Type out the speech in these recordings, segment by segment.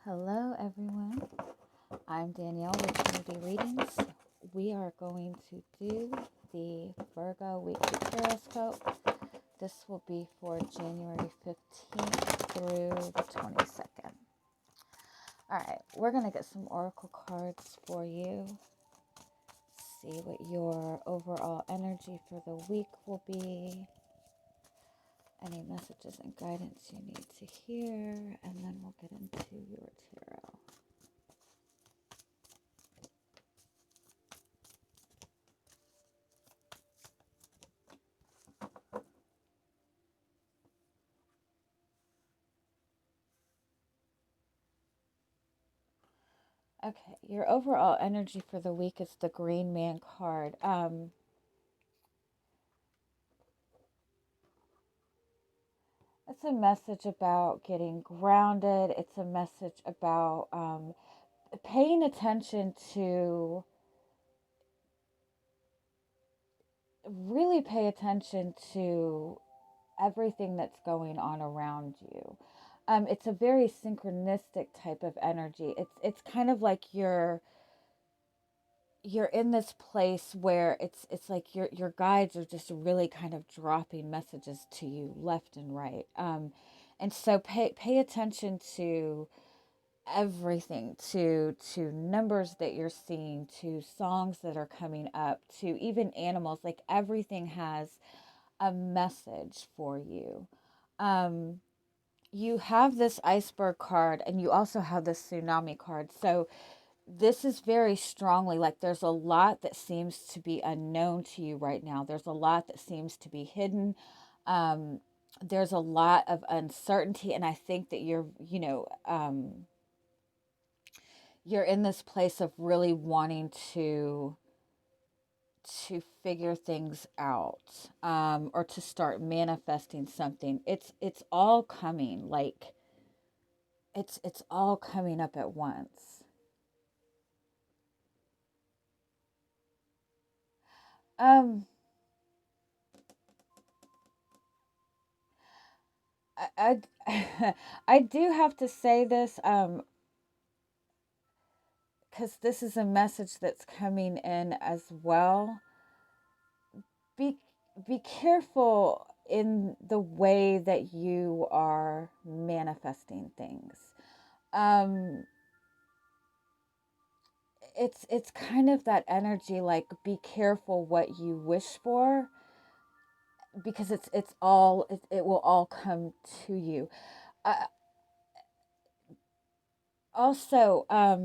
Hello, everyone. I'm Danielle with Trinity Readings. We are going to do the Virgo Weekly Tarotscope. This will be for January 15th through the 22nd. All right, we're going to get some oracle cards for you. See what your overall energy for the week will be. Any messages and guidance you need to hear, and then we'll get into your tarot. Okay, your overall energy for the week is the Green Man card. It's a message about getting grounded. It's a message about paying attention to, really pay attention to everything that's going on around you. It's a very synchronistic type of energy. It's kind of like you're in this place where it's like your guides are just really kind of dropping messages to you left and right. And so pay attention to everything, to numbers that you're seeing, to songs that are coming up, to even animals. Like everything has a message for you. You have this iceberg card, and you also have this tsunami card. So this is very strongly like there's a lot that seems to be unknown to you right now. There's a lot that seems to be hidden. Um, there's a lot of uncertainty, and I think that you're in this place of really wanting to figure things out, or to start manifesting something. It's all coming, like it's all coming up at once. Um, I I do have to say this, because this is a message that's coming in as well. Be be careful in the way that you are manifesting things. Um, it's kind of that energy, like be careful what you wish for, because it will all come to you. Uh, also, uh,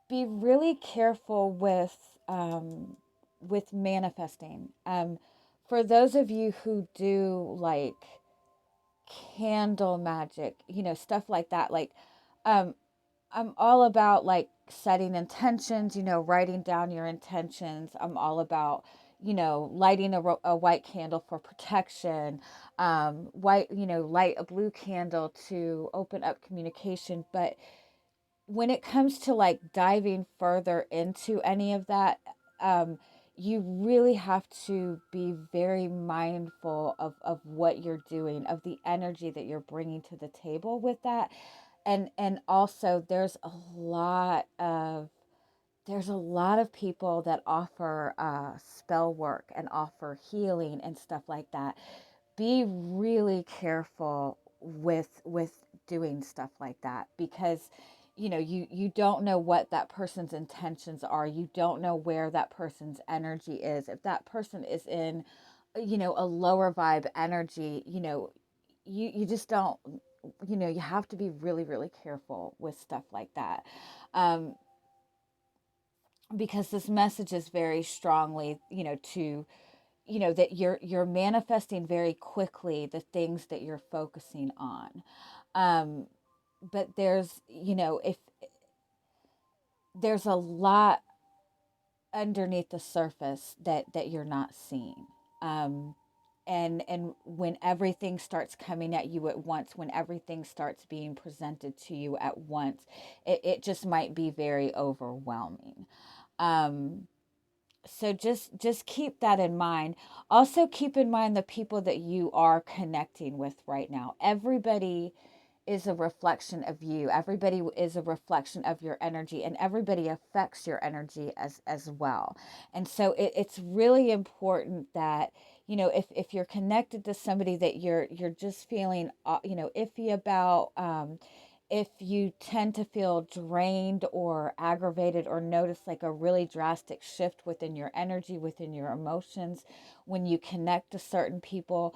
be really careful with manifesting. For those of you who do like candle magic, stuff like that, like um, I'm all about like setting intentions, writing down your intentions. I'm all about, lighting a white candle for protection, light a blue candle to open up communication. But when it comes to like diving further into any of that, you really have to be very mindful of what you're doing, of the energy that you're bringing to the table with that. And also there's a lot of people that offer spell work and offer healing and stuff like that. Be really careful with doing stuff like that, because you don't know what that person's intentions are. You don't know where that person's energy is. If that person is in a lower vibe energy, you just don't, you have to be really really careful with stuff like that, um, because this message is very strongly, to that you're manifesting very quickly the things that you're focusing on. um but if there's a lot underneath the surface that you're not seeing. Um and when everything starts coming at you at once, when everything starts being presented to you at once, it just might be very overwhelming. um So just keep that in mind. Also keep in mind the people that you are connecting with right now. Everybody is a reflection of you. Everybody is a reflection of your energy, and everybody affects your energy as well. And so it's really important that, you know, if you're connected to somebody that you're just feeling you know, iffy about, if you tend to feel drained or aggravated, or notice like a really drastic shift within your energy, within your emotions when you connect to certain people,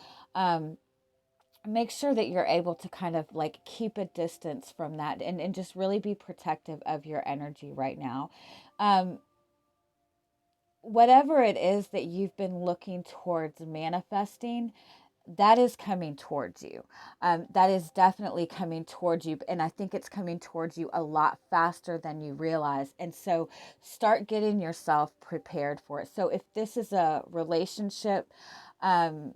make sure that you're able to kind of like keep a distance from that, and just really be protective of your energy right now. Um, Whatever it is that you've been looking towards manifesting, that is coming towards you. That is definitely coming towards you. And I think it's coming towards you a lot faster than you realize. And so start getting yourself prepared for it. So if this is a relationship, um,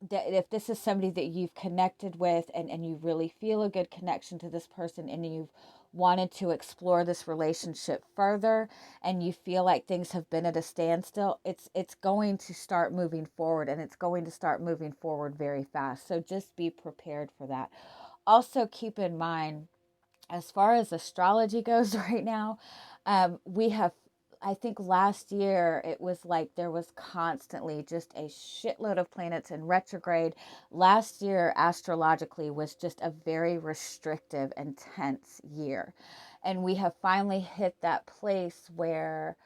that if this is somebody that you've connected with, and you really feel a good connection to this person, and you've wanted to explore this relationship further, and you feel like things have been at a standstill, it's going to start moving forward, and it's going to start moving forward very fast. So just be prepared for that. Also keep in mind, as far as astrology goes right now, we have, I think last year it was like there was constantly just a shitload of planets in retrograde. Last year, astrologically, was just a very restrictive, intense year. And we have finally hit that place where,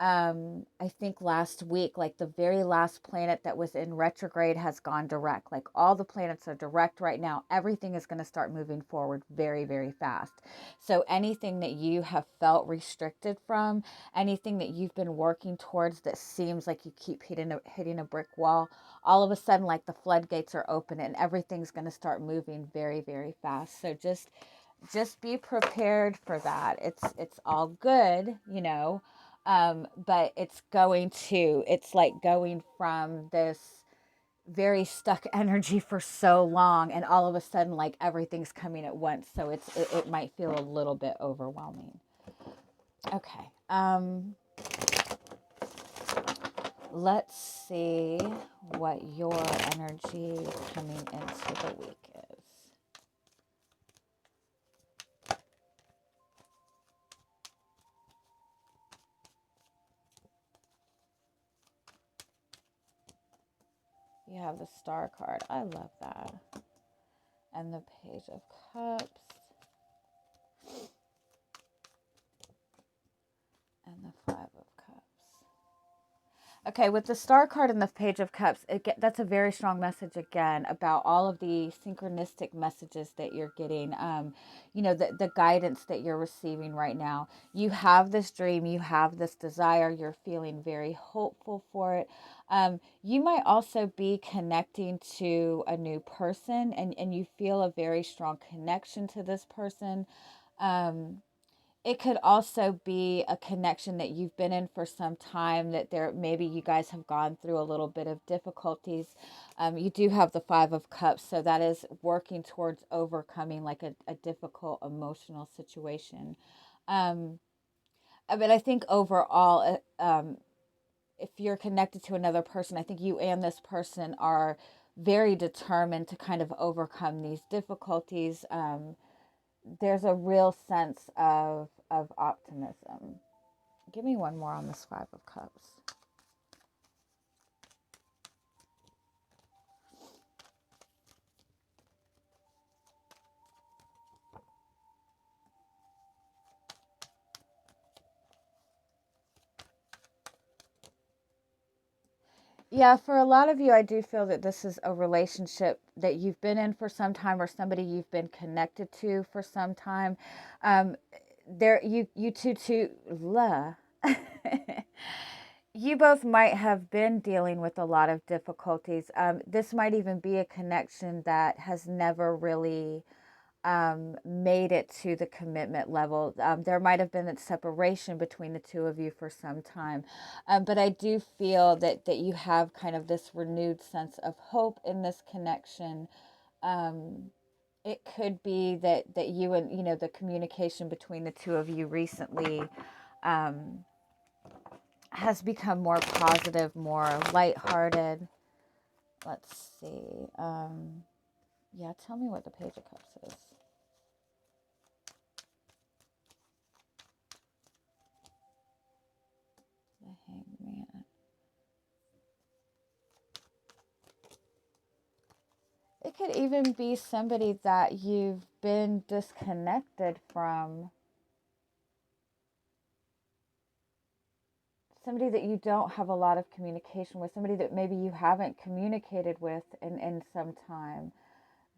I think last week, like the very last planet that was in retrograde has gone direct. Like all the planets are direct right now. Everything is going to start moving forward very, very fast. So anything that you have felt restricted from, anything that you've been working towards that seems like you keep hitting a brick wall, all of a sudden, like the floodgates are open, and everything's going to start moving very, very fast. So just be prepared for that. It's all good, you know, but it's like going from this very stuck energy for so long, and all of a sudden like everything's coming at once. So it might feel a little bit overwhelming. Okay. Let's see what your energy coming into the week is. You have the Star card. I love that. And the Page of Cups. And the Five of Cups. Okay, with the Star card and the Page of Cups, that's a very strong message again about all of the synchronistic messages that you're getting. You know, the guidance that you're receiving right now. You have this dream, you have this desire, you're feeling very hopeful for it. You might also be connecting to a new person, and you feel a very strong connection to this person. Um, it could also be a connection that you've been in for some time, that there maybe you guys have gone through a little bit of difficulties. You do have the Five of Cups, so that is working towards overcoming like a difficult emotional situation. Um, but I think overall, if you're connected to another person, I think you and this person are very determined to kind of overcome these difficulties. There's a real sense of optimism. Give me one more on this Five of Cups. Yeah, for a lot of you, I do feel that this is a relationship that you've been in for some time, or somebody you've been connected to for some time. Um, you two, blah. You both might have been dealing with a lot of difficulties. This might even be a connection that has never really made it to the commitment level. There might have been a separation between the two of you for some time. But I do feel that you have kind of this renewed sense of hope in this connection. Um, it could be that you and, you know, the communication between the two of you recently, um, has become more positive, more lighthearted. Let's see. Yeah, tell me what the Page of Cups is. The Hangman. It could even be somebody that you've been disconnected from, somebody that you don't have a lot of communication with, somebody that maybe you haven't communicated with in some time,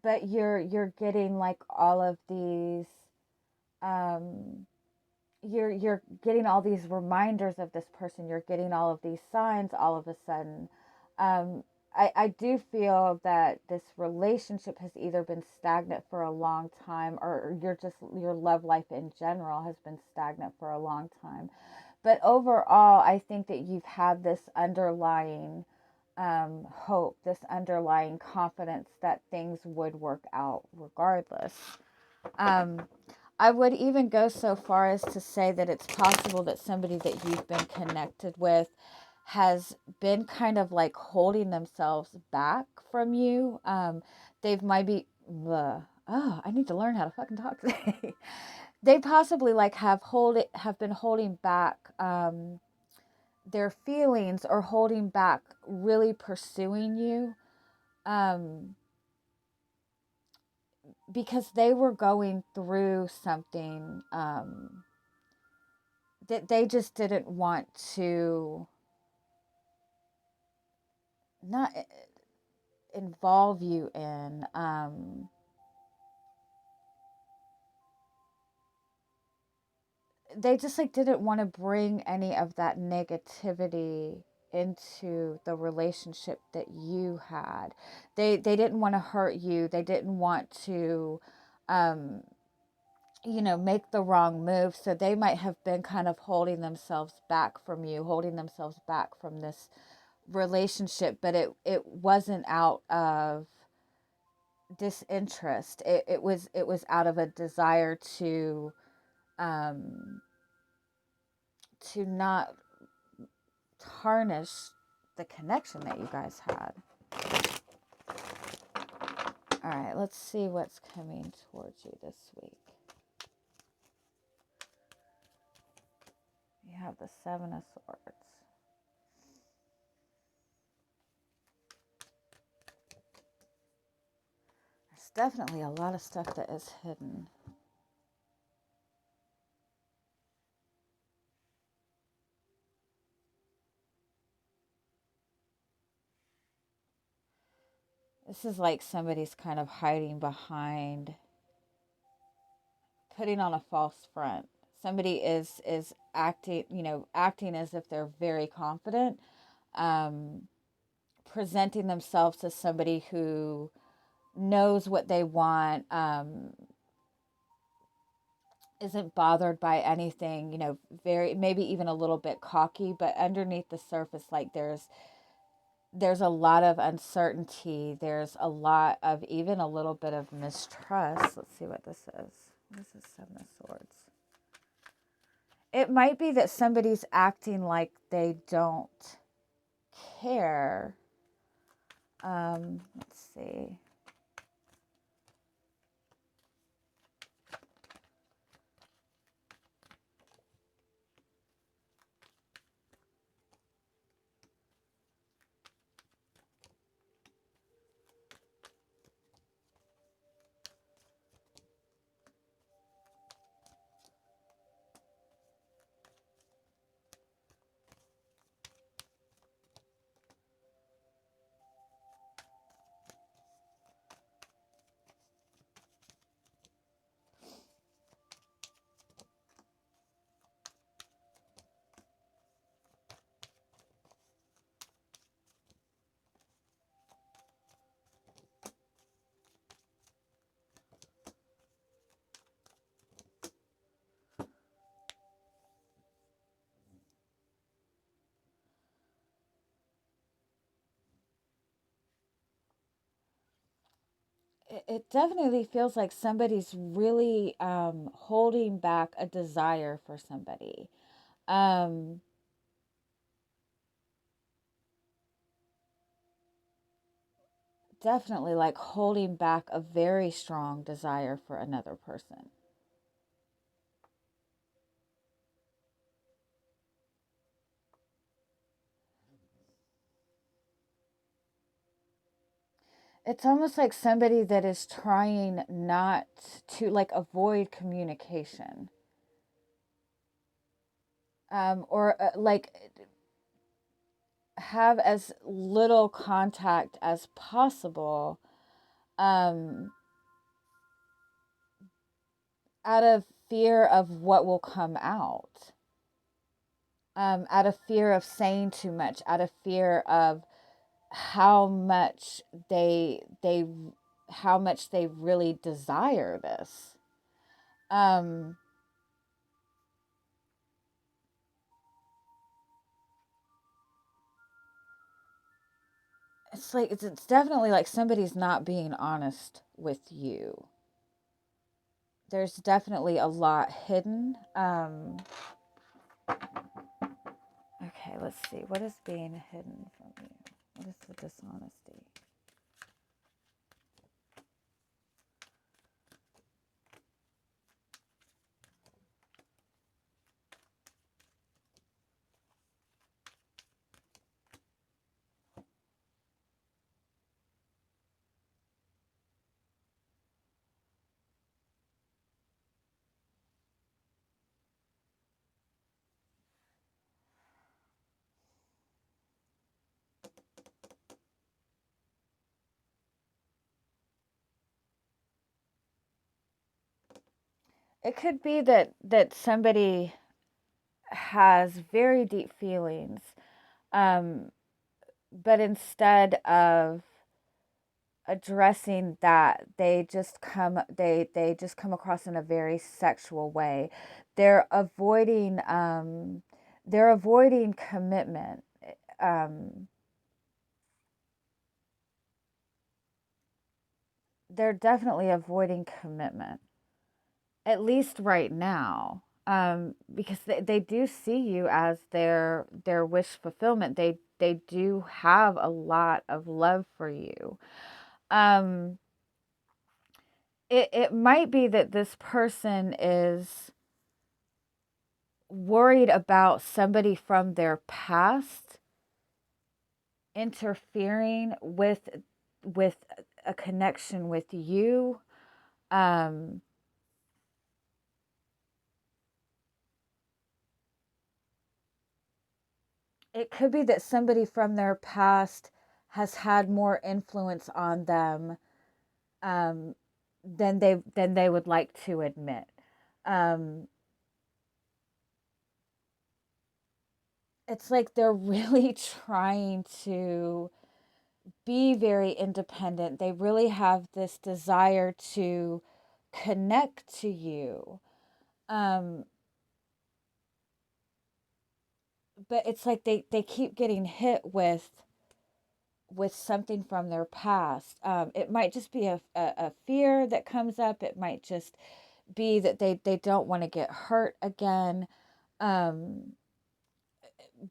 but you're getting like all of these, um, you're getting all these reminders of this person. You're getting all of these signs all of a sudden. Um, I do feel that this relationship has either been stagnant for a long time, or your love life in general has been stagnant for a long time. But overall, I think that you've had this underlying hope, this underlying confidence that things would work out regardless. Um, I would even go so far as to say that it's possible that somebody that you've been connected with has been kind of like holding themselves back from you. They've might be, oh, I need to learn how to fucking talk today. They possibly like have been holding back their feelings, or holding back really pursuing you. Um, because they were going through something that they just didn't want to not involve you in. They just like didn't want to bring any of that negativity into the relationship that you had. They didn't want to hurt you. They didn't want to um make the wrong move. So they might have been kind of holding themselves back from you, holding themselves back from this relationship, but it wasn't out of disinterest. It was out of a desire um to not tarnish the connection that you guys had. All right, let's see what's coming towards you this week. You have the Seven of Swords. There's definitely a lot of stuff that is hidden. This is like somebody's kind of hiding behind, putting on a false front. Somebody is acting, acting as if they're very confident, um, presenting themselves as somebody who knows what they want, isn't bothered by anything, very, maybe even a little bit cocky, but underneath the surface, like there's a lot of uncertainty. There's a lot of even a little bit of mistrust. Let's see what this is. What is this Seven of Swords? It might be that somebody's acting like they don't care. Let's see. It definitely feels like somebody's really holding back a desire for somebody. Um, definitely like holding back a very strong desire for another person. It's almost like somebody that is trying not to like avoid communication, or like have as little contact as possible, um, out of fear of what will come out, out of fear of saying too much, out of fear of how much they how much they really desire this. Um, it's definitely like somebody's not being honest with you. There's definitely a lot hidden. Okay, let's see. What is being hidden from you? What is the dishonesty? It could be that somebody has very deep feelings, um, but instead of addressing that, they just come across in a very sexual way. They're avoiding they're avoiding commitment. Um, they're definitely avoiding commitment, at least right now, because they do see you as their wish fulfillment. They do have a lot of love for you. um it might be that this person is worried about somebody from their past interfering with a connection with you. um it could be that somebody from their past has had more influence on them, um, than they would like to admit. Um, it's like they're really trying to be very independent. They really have this desire to connect to you. Um, but it's like they keep getting hit with something from their past. It might just be a fear that comes up. It might just be that they don't want to get hurt again. Um,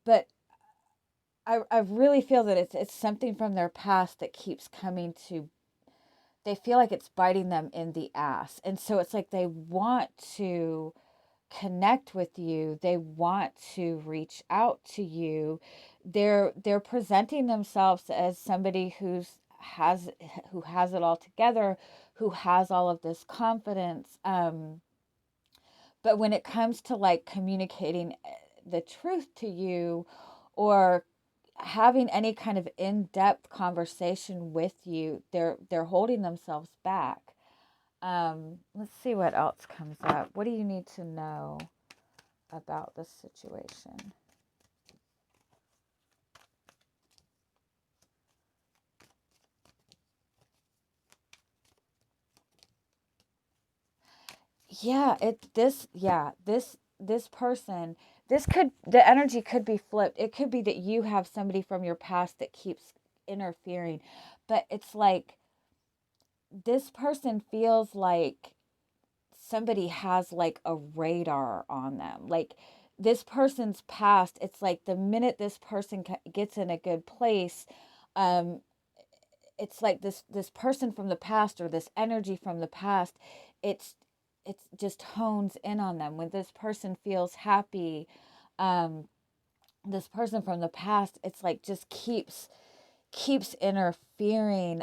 but I really feel that it's something from their past that keeps coming to, they feel like it's biting them in the ass. And so it's like they want to connect with you. They want to reach out to you. They're presenting themselves as somebody who has it all together, who has all of this confidence. But when it comes to like communicating the truth to you, or having any kind of in-depth conversation with you, they're holding themselves back. Let's see what else comes up. What do you need to know about this situation? Yeah, this person, this could, the energy could be flipped. It could be that you have somebody from your past that keeps interfering, but it's like this person feels like somebody has like a radar on them. Like this person's past, it's like the minute this person gets in a good place, um it's like this person from the past, or this energy from the past, it's it's just hones in on them. When this person feels happy, um this person from the past, it's like just keeps interfering.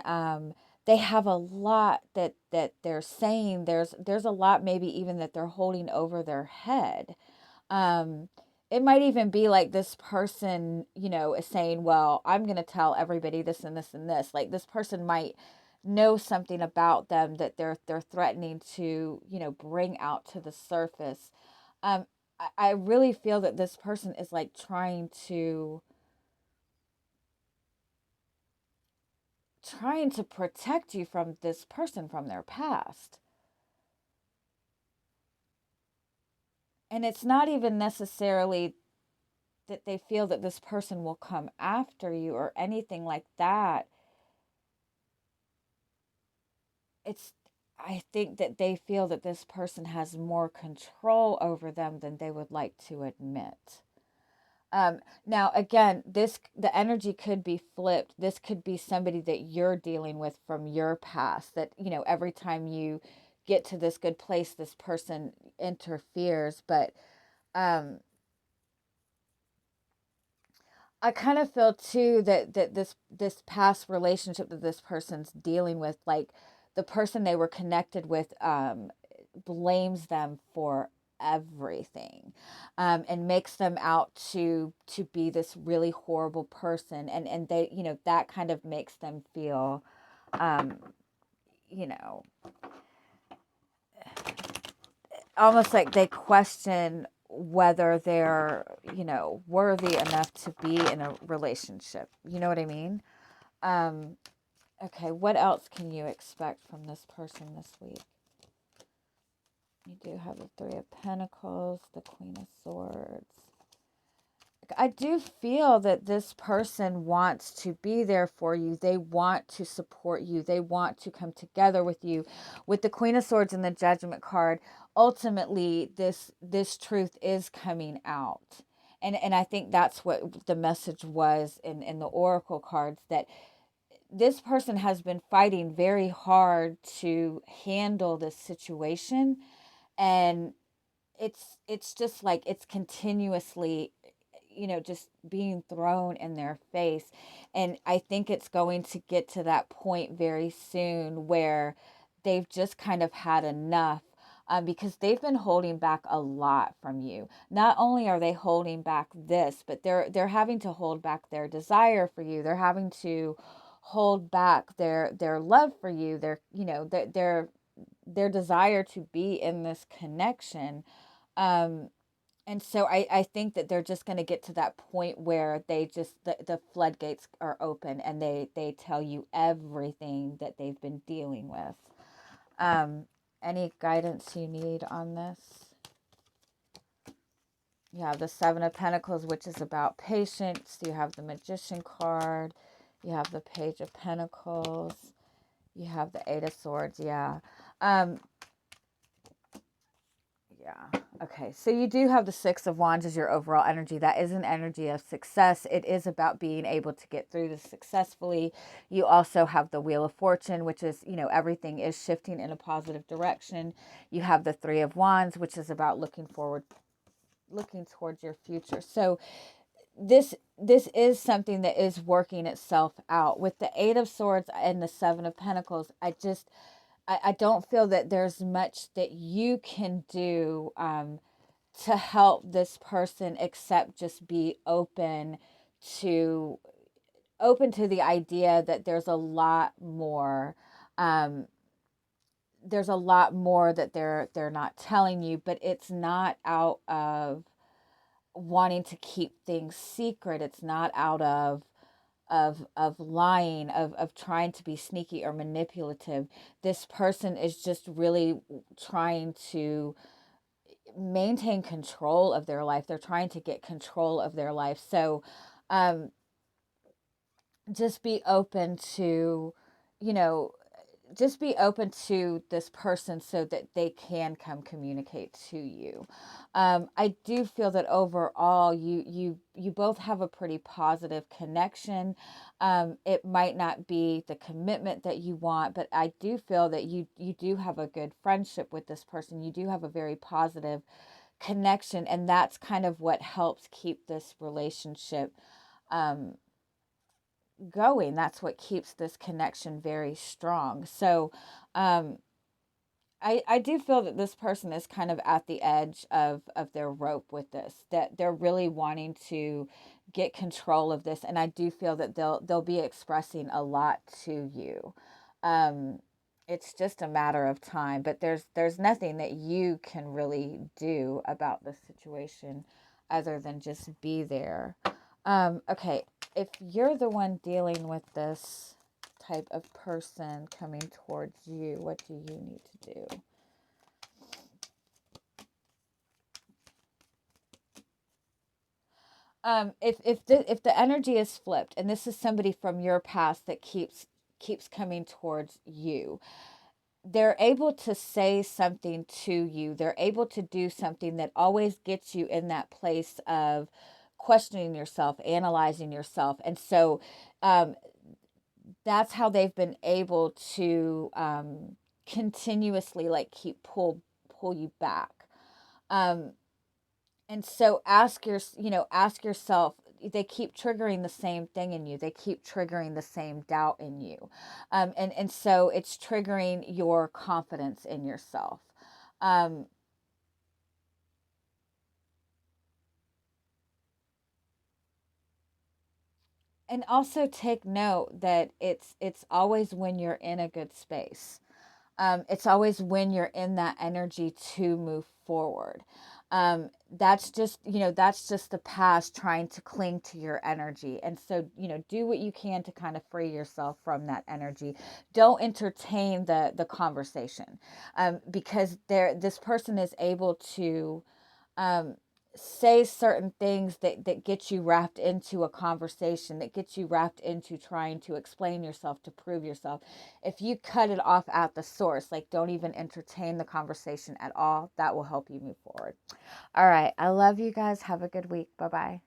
They have a lot that they're saying. There's a lot, maybe even, that they're holding over their head. um it might even be like this person, is saying, well, I'm going to tell everybody this and this and this. Like, this person might know something about them that they're threatening to, bring out to the surface. I really feel that this person is like trying to protect you from this person from their past. And it's not even necessarily that they feel that this person will come after you or anything like that. It's I think that they feel that this person has more control over them than they would like to admit. Now, again, the energy could be flipped. This could be somebody that you're dealing with from your past. That, every time you get to this good place, this person interferes. But um, I kind of feel too that this past relationship that this person's dealing with, like, the person they were connected with, blames them for everything, and makes them out to be this really horrible person, and they, that kind of makes them feel, um, you know almost like they question whether they're, worthy enough to be in a relationship. You know what I mean? Um, okay, what else can you expect from this person this week? You do have the Three of Pentacles, the Queen of Swords. I do feel that this person wants to be there for you. They want to support you. They want to come together with you. With the Queen of Swords and the Judgment card, ultimately this truth is coming out. And I think that's what the message was in the Oracle cards, that this person has been fighting very hard to handle this situation, and it's just like it's continuously, just being thrown in their face. And I think it's going to get to that point very soon where they've just kind of had enough, because they've been holding back a lot from you. Not only are they holding back this, but they're having to hold back their desire for you. They're having to hold back their love for you, their desire to be in this connection. um and so I think that they're just going to get to that point where the floodgates are open, and they tell you everything that they've been dealing with. um any guidance you need on this? You have the Seven of Pentacles, which is about patience. You have the Magician card. You have the Page of Pentacles. You have the Eight of Swords. Yeah. um Yeah. Okay. So you do have the Six of Wands as your overall energy. That is an energy of success. It is about being able to get through this successfully. You also have the Wheel of Fortune, which is, everything is shifting in a positive direction. You have the Three of Wands, which is about looking forward, looking towards your future. So this is something that is working itself out. With the Eight of Swords and the Seven of Pentacles, I don't feel that there's much that you can do, to help this person, except just be to the idea that um, there's a lot more that they're not telling you. But it's not out of wanting to keep things secret. It's not out of lying, of trying to be sneaky or manipulative. This person is just really trying to maintain control of their life. They're trying to get control of their life. So um, just be open to, you know, just be open to this person so that they can come communicate to you. I do feel that overall you both have a pretty positive connection. It might not be the commitment that you want, but I do feel that you do have a good friendship with this person. You do have a very positive connection, and that's kind of what helps keep this relationship um, going. That's what keeps this connection very strong. So um, I do feel that this person is kind of at the edge of their rope with this, that they're really wanting to get control of this. And I do feel that they'll be expressing a lot to you. Um, it's just a matter of time, but there's nothing that you can really do about the situation other than just be there. Okay, if you're the one dealing with this type of person coming towards you, what do you need to do? If the energy is flipped, and this is somebody from your past that keeps coming towards you, they're able to say something to you. They're able to do something that always gets you in that place of questioning yourself, analyzing yourself, and so um, that's how they've been able to continuously like pull you back. Um, and so ask yourself, they keep triggering the same thing in you. They keep triggering the same doubt in you. And so it's triggering your confidence in yourself. Um, and also take note that it's always when you're in a good space. It's always when you're in that energy to move forward. That's just the past trying to cling to your energy. And so, do what you can to kind of free yourself from that energy. Don't entertain the conversation, because this person is able to um, say certain things that get you wrapped into a conversation, that gets you wrapped into trying to explain yourself, to prove yourself. If you cut it off at the source, like don't even entertain the conversation at all, that will help you move forward. All right. I love you guys. Have a good week. Bye bye.